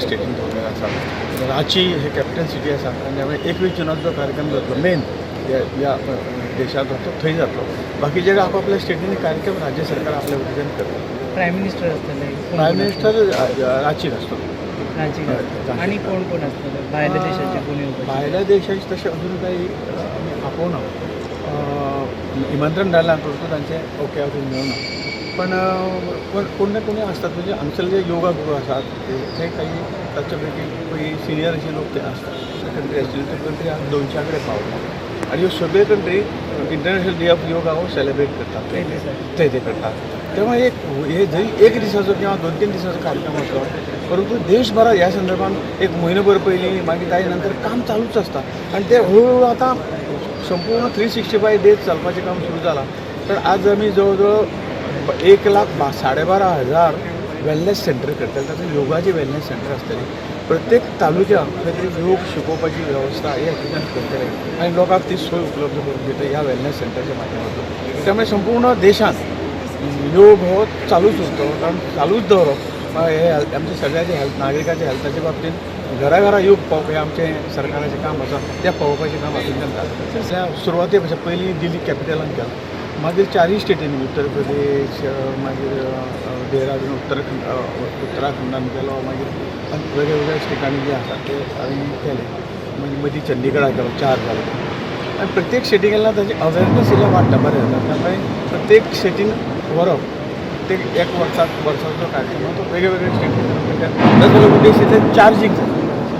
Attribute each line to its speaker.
Speaker 1: स्टेटीन दवरलेले आसा. रांची हे capital city आसा आनी हांवें एकवीस जूनाक जो कार्यक्रम जातलो मेन ह्या देशाचो तो थंय जातलो. बाकीचे आपापल्या स्टेटींनी कार्यक्रम राज्य सरकार आपल्या वतीन करता.
Speaker 2: प्रायम मिनिस्टर आसतले,
Speaker 1: प्रायम मिनिस्टर रांचीन आसतो.
Speaker 2: रांची आणि कोण कोण आसतले भायल्या देशाचे कोणी
Speaker 1: भायल्या देशाचे तशें अजून काही आमी आपोवना. निमंत्रण धाडलां परंतु तांचें ओके अजून मेळना. पण कोण ना कोणी असतात म्हणजे हांगसरले जे योगा गुरू आसात ते काही ताचे पैकी पळय सिनियर अशे लोक ते आसतात. कंट्री आसतली त्यो कंट्री 200 कडेन पावता आनी ह्यो सगळे country international day of yoga हो सेलिब्रेट करतात ते करतात. तेव्हा हे जरी एक दिसाचो किंवा 2-3 दिसाचो कार्यक्रम असलो परंतु देशभरात ह्या संदर्भात एक म्हयनोभर पयलीं मागीर ताजे नंतर काम चालूच आसता आनी ते हळूहळू आतां संपूर्ण 365 डेज चालपाचें काम सुरू जालां. तर आज आमी जवळ जवळ 1,12,500 वेलनेस सेंटर करतले. तातूंत योगाचे वेलनेस सेंटर आसतले. प्रत्येक तालुक्याक खंय तरी योग शिकोवपाची वेवस्था हे हातूंतल्यान करतले आनी लोकांक ती सोय उपलब्ध करून दिता ह्या वेलनेस सेंटरच्या माध्यमांतून. त्यामुळे संपूर्ण देशांत योग हो चालूच उरतो. कारण चालूच दवरप हे आमच्या सगळ्याचे नागरिकाच्या हेल्थाच्या बाबतींत घरा योग पावप हें आमचें सरकाराचें काम आसा. तें पावोवपाचें काम हातूंतल्यान जाता. सुरवाते पयलीं दिल्ली कॅपिटलान केलां. मागीर 4 स्टेटींनी उत्तर प्रदेश मागीर देहरादून उत्तराखंडान केलो. मागीर वेगळ्या स्टेटांनी जे आसा ते हांवें केले. मागीर मदीं चंडीगडाक केलो 4 जाले. आनी प्रत्येक स्टेटीक गेल्यार ताची अवेरनस इल्लें वाडटा बरें जाता. त्यामुळे प्रत्येक स्टेटीन व्हरप ते एक वर्साचो कार्यक्रम तो वेगळे स्टेटीन जाल्यार उद्देश चार्जींग जाता.